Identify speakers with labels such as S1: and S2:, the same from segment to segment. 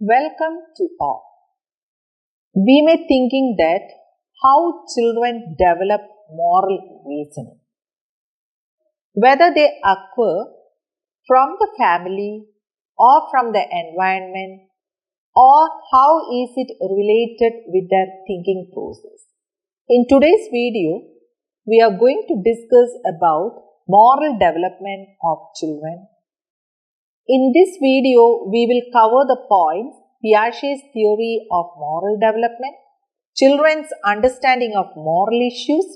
S1: Welcome to all. We may thinking that how children develop moral reasoning, whether they occur from the family or from the environment, or how is it related with their thinking process. In today's video, we are going to discuss about moral development of children. In this video, we will cover the points Piaget's theory of moral development, children's understanding of moral issues,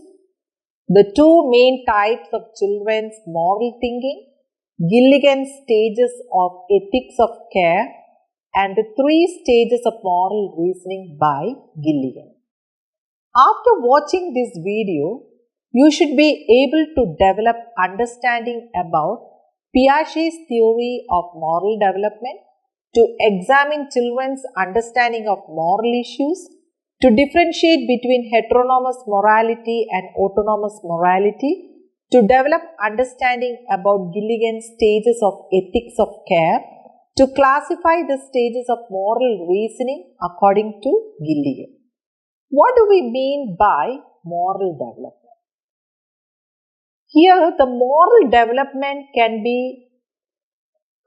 S1: the two main types of children's moral thinking, Gilligan's stages of ethics of care, and the three stages of moral reasoning by Gilligan. After watching this video, you should be able to develop understanding about Piaget's theory of moral development, to examine children's understanding of moral issues, to differentiate between heteronomous morality and autonomous morality, to develop understanding about Gilligan's stages of ethics of care, to classify the stages of moral reasoning according to Gilligan. What do we mean by moral development? Here, the moral development can be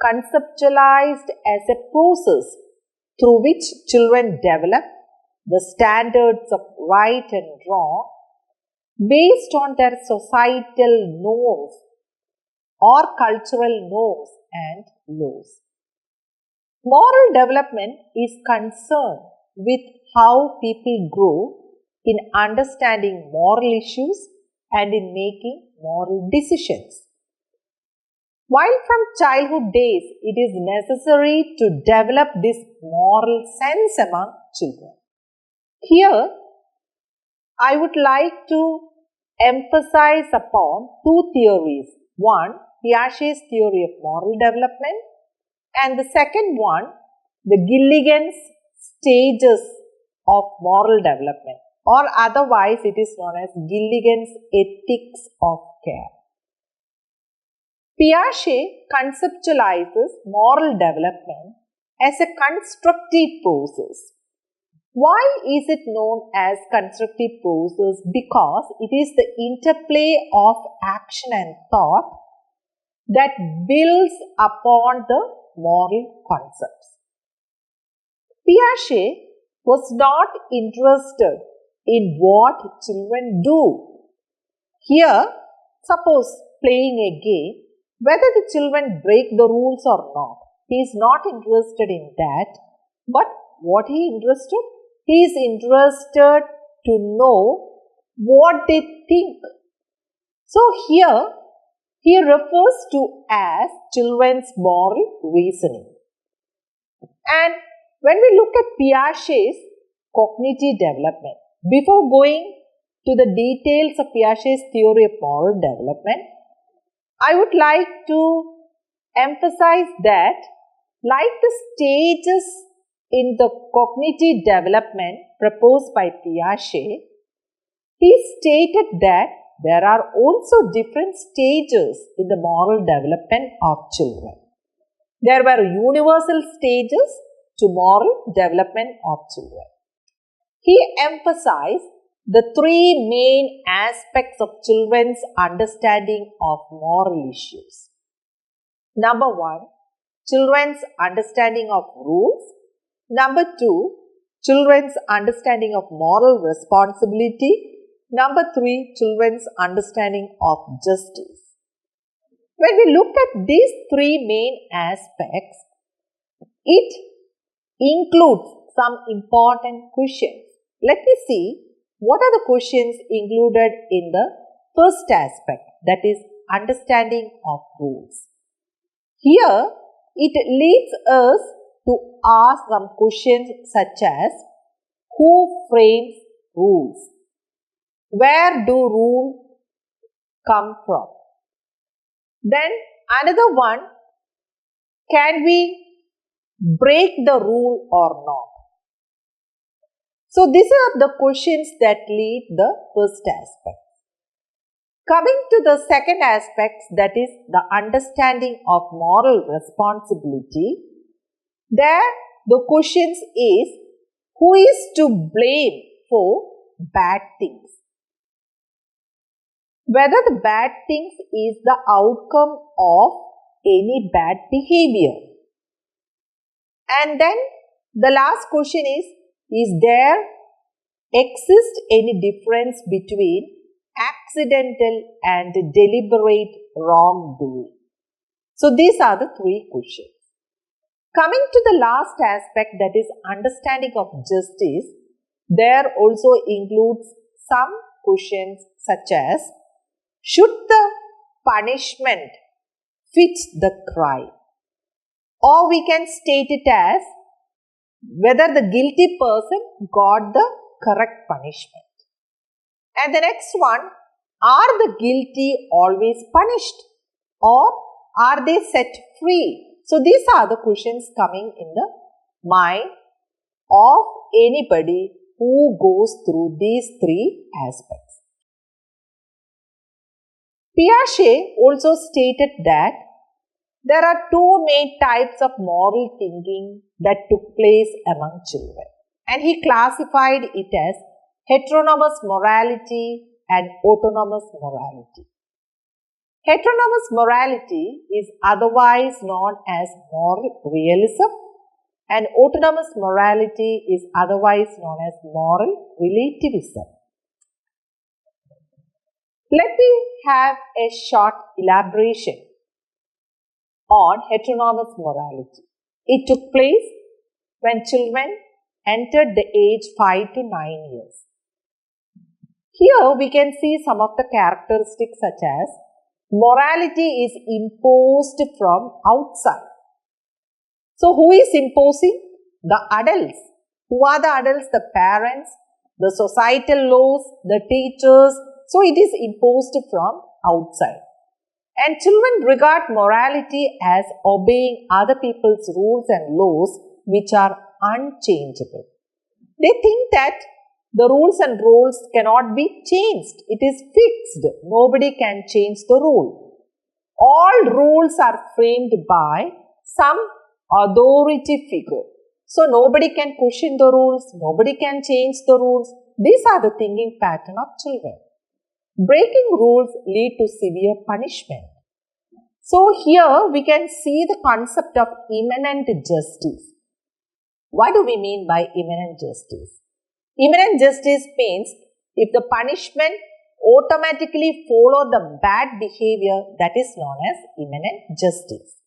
S1: conceptualized as a process through which children develop the standards of right and wrong based on their societal norms or cultural norms and laws. Moral development is concerned with how people grow in understanding moral issues and in making moral decisions. While from childhood days it is necessary to develop this moral sense among children. Here, I would like to emphasize upon two theories. One, Piaget's theory of moral development, and the second one, the Gilligan's stages of moral development, or otherwise it is known as Gilligan's ethics of care. Piaget conceptualizes moral development as a constructive process. Why is it known as constructive process? Because it is the interplay of action and thought that builds upon the moral concepts. Piaget was not interested in what children do. Here, suppose playing a game, whether the children break the rules or not, he is not interested in that. But what he is interested? He is interested to know what they think. So here, he refers to as children's moral reasoning. And when we look at Piaget's cognitive development, before going to the details of Piaget's theory of moral development, I would like to emphasize that, like the stages in the cognitive development proposed by Piaget, he stated that there are also different stages in the moral development of children. There were universal stages to moral development of children. He emphasized the three main aspects of children's understanding of moral issues. Number one, children's understanding of rules. Number two, children's understanding of moral responsibility. Number three, children's understanding of justice. When we look at these three main aspects, it includes some important questions. Let me see what are the questions included in the first aspect, that is understanding of rules. Here, it leads us to ask some questions such as, who frames rules? Where do rules come from? Then another one, can we break the rule or not? So these are the questions that lead the first aspect. Coming to the second aspect, that is the understanding of moral responsibility, there the question is, who is to blame for bad things? Whether the bad things is the outcome of any bad behavior. And then the last question is there exist any difference between accidental and deliberate wrongdoing? So these are the three questions. Coming to the last aspect, that is understanding of justice, there also includes some questions such as, should the punishment fit the crime? Or we can state it as, whether the guilty person got the correct punishment. And the next one, are the guilty always punished or are they set free? So these are the questions coming in the mind of anybody who goes through these three aspects. Piaget also stated that there are two main types of moral thinking that took place among children, and he classified it as heteronomous morality and autonomous morality. Heteronomous morality is otherwise known as moral realism, and autonomous morality is otherwise known as moral relativism. Let me have a short elaboration on heteronomous morality. It took place when children entered the age 5 to 9 years. Here we can see some of the characteristics such as morality is imposed from outside. So who is imposing? The adults. Who are the adults? The parents, the societal laws, the teachers. So it is imposed from outside. And children regard morality as obeying other people's rules and laws which are unchangeable. They think that the rules and rules cannot be changed. It is fixed. Nobody can change the rule. All rules are framed by some authority figure. So nobody can question the rules. Nobody can change the rules. These are the thinking pattern of children. Breaking rules lead to severe punishment. So here we can see the concept of immanent justice. What do we mean by immanent justice? Immanent justice means if the punishment automatically follows the bad behavior, that is known as immanent justice.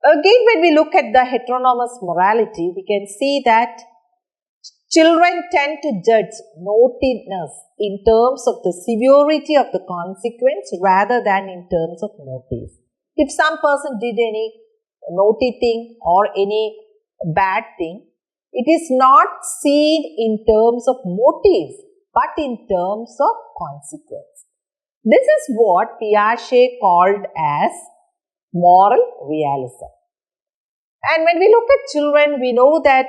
S1: Again, when we look at the heteronomous morality, we can see that children tend to judge naughtiness in terms of the severity of the consequence rather than in terms of motive. If some person did any naughty thing or any bad thing, it is not seen in terms of motive but in terms of consequence. This is what Piaget called as moral realism. And when we look at children, we know that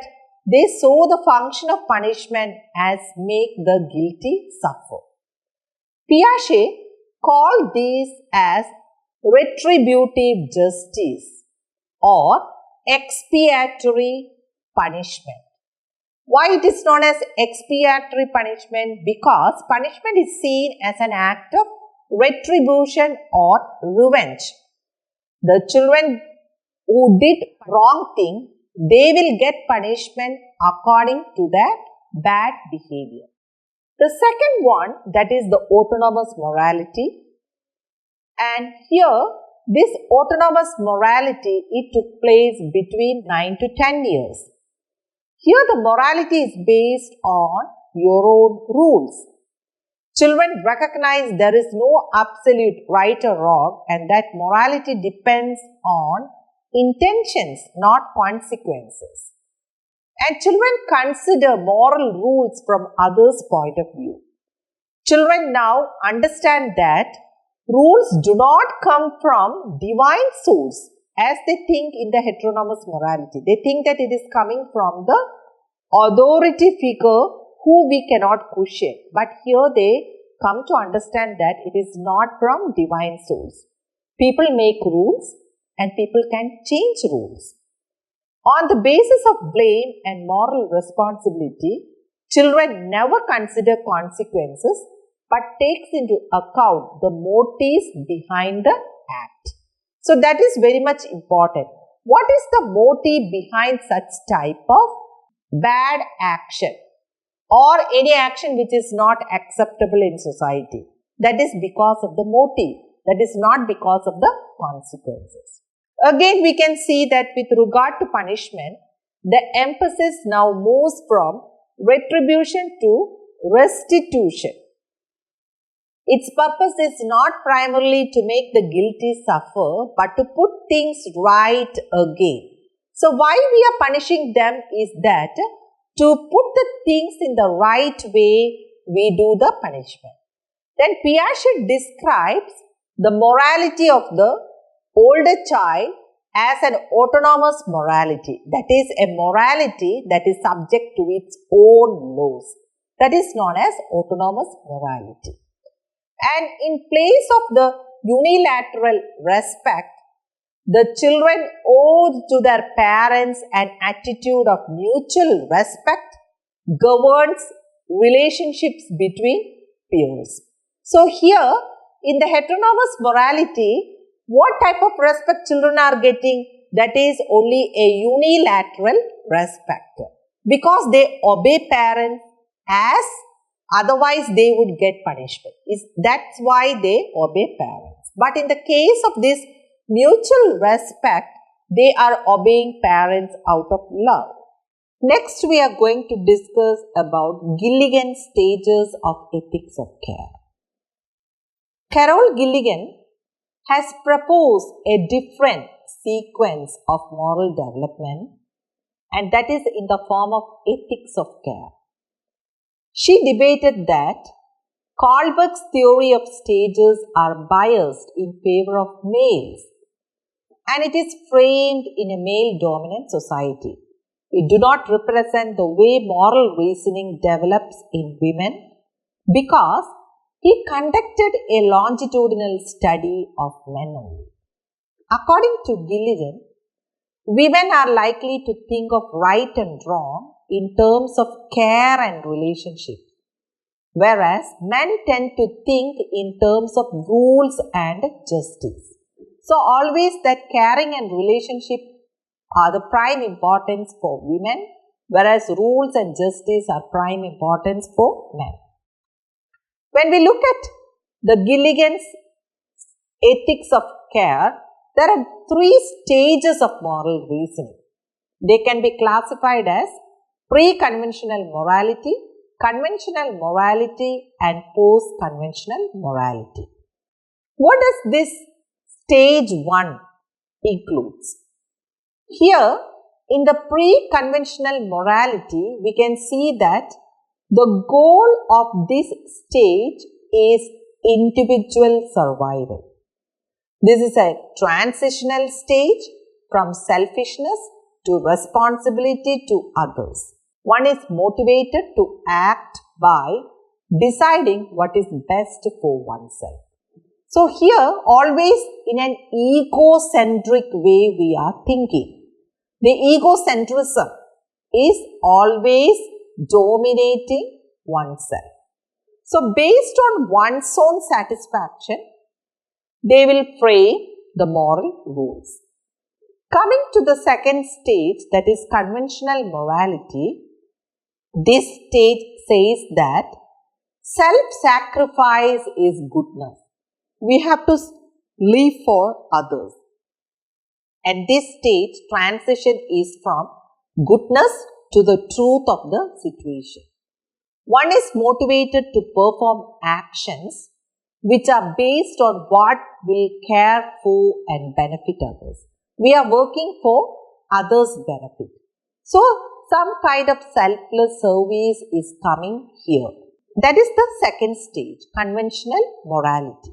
S1: they saw the function of punishment as make the guilty suffer. Piaget called these as retributive justice or expiatory punishment. Why it is known as expiatory punishment? Because punishment is seen as an act of retribution or revenge. The children who did wrong thing, they will get punishment according to their bad behavior. The second one, that is the autonomous morality. And here, this autonomous morality, it took place between 9 to 10 years. Here, the morality is based on your own rules. Children recognize there is no absolute right or wrong and that morality depends on intentions, not consequences. And children consider moral rules from others' point of view. Children now understand that rules do not come from divine source as they think in the heteronomous morality. They think that it is coming from the authority figure who we cannot question. But here they come to understand that it is not from divine source. People make rules and people can change rules. On the basis of blame and moral responsibility, children never consider consequences but takes into account the motives behind the act. So that is very much important. What is the motive behind such type of bad action or any action which is not acceptable in society? That is because of the motive. That is not because of the consequences. Again, we can see that with regard to punishment, the emphasis now moves from retribution to restitution. Its purpose is not primarily to make the guilty suffer, but to put things right again. So, why we are punishing them is that to put the things in the right way, we do the punishment. Then Piaget describes the morality of the older child as an autonomous morality. That is a morality that is subject to its own laws. That is known as autonomous morality. And in place of the unilateral respect, the children owe to their parents an attitude of mutual respect governs relationships between peers. So here, in the heteronomous morality, what type of respect children are getting? That is only a unilateral respect. Because they obey parents as otherwise they would get punishment. That's why they obey parents. But in the case of this mutual respect, they are obeying parents out of love. Next, we are going to discuss about Gilligan's stages of ethics of care. Carol Gilligan has proposed a different sequence of moral development, and that is in the form of ethics of care. She debated that Kohlberg's theory of stages are biased in favor of males, and it is framed in a male-dominant society. It do not represent the way moral reasoning develops in women because he conducted a longitudinal study of men only. According to Gilligan, women are likely to think of right and wrong in terms of care and relationship, whereas men tend to think in terms of rules and justice. So always that caring and relationship are the prime importance for women, whereas rules and justice are prime importance for men. When we look at the Gilligan's ethics of care, there are 3 stages of moral reasoning. They can be classified as pre-conventional morality, conventional morality, and post-conventional morality. What does this stage 1 includes? Here, in the pre-conventional morality, we can see that the goal of this stage is individual survival. This is a transitional stage from selfishness to responsibility to others. One is motivated to act by deciding what is best for oneself. So here, always in an egocentric way we are thinking. The egocentrism is always dominating oneself. So based on one's own satisfaction, they will frame the moral rules. Coming to the second stage, that is conventional morality, this stage says that self-sacrifice is goodness. We have to live for others. And this stage, transition is from goodness to the truth of the situation. One is motivated to perform actions which are based on what will care for and benefit others. We are working for others' benefit. So, some kind of selfless service is coming here. That is the second stage, conventional morality.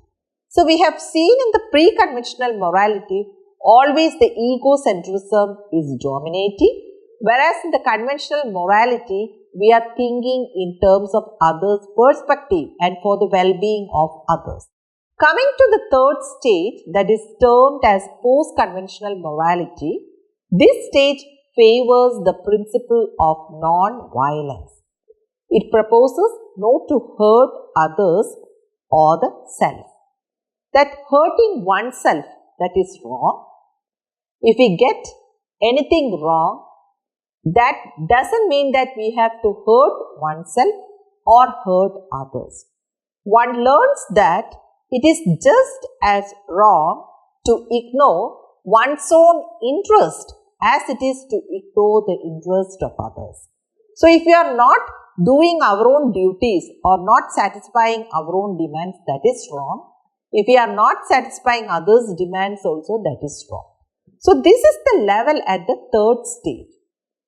S1: So, we have seen in the pre-conventional morality, always the egocentrism is dominating, whereas in the conventional morality, we are thinking in terms of others' perspective and for the well-being of others. Coming to the third stage, that is termed as post-conventional morality, this stage favors the principle of non-violence. It proposes not to hurt others or the self. That hurting oneself, that is wrong. If we get anything wrong, that doesn't mean that we have to hurt oneself or hurt others. One learns that it is just as wrong to ignore one's own interest as it is to ignore the interest of others. So if we are not doing our own duties or not satisfying our own demands, that is wrong. If we are not satisfying others' demands also, that is wrong. So this is the level at the third stage.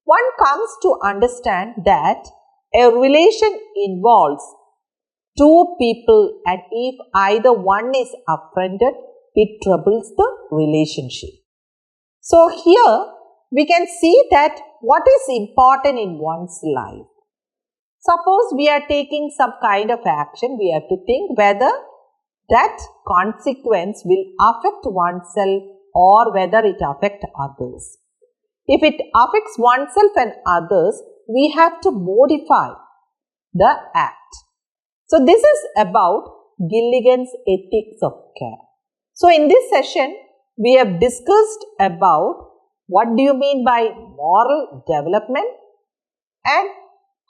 S1: One comes to understand that a relation involves two people, and if either one is offended, it troubles the relationship. So here we can see that what is important in one's life. Suppose we are taking some kind of action, we have to think whether that consequence will affect oneself or whether it affects others. If it affects oneself and others, we have to modify the act. So this is about Gilligan's ethics of care. So in this session, we have discussed about what do you mean by moral development and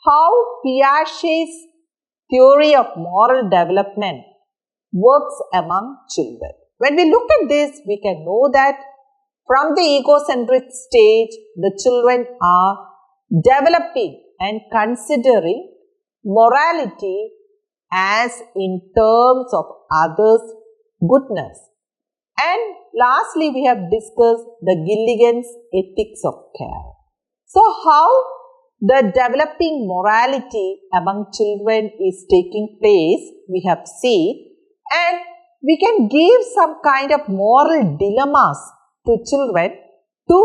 S1: how Piaget's theory of moral development works among children. When we look at this, we can know that from the egocentric stage, the children are developing and considering morality as in terms of others' goodness. And lastly, we have discussed the Gilligan's ethics of care. So, how the developing morality among children is taking place, we have seen, and we can give some kind of moral dilemmas to children to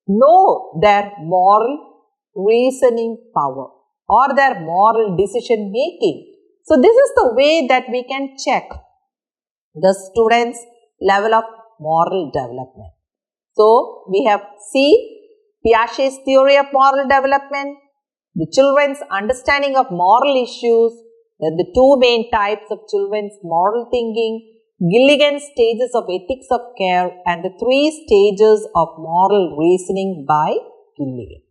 S1: know their moral reasoning power or their moral decision making. So, this is the way that we can check the students' level of moral development. So, we have seen Piaget's theory of moral development, the children's understanding of moral issues, the two main types of children's moral thinking, Gilligan's stages of ethics of care, and the three stages of moral reasoning by Gilligan.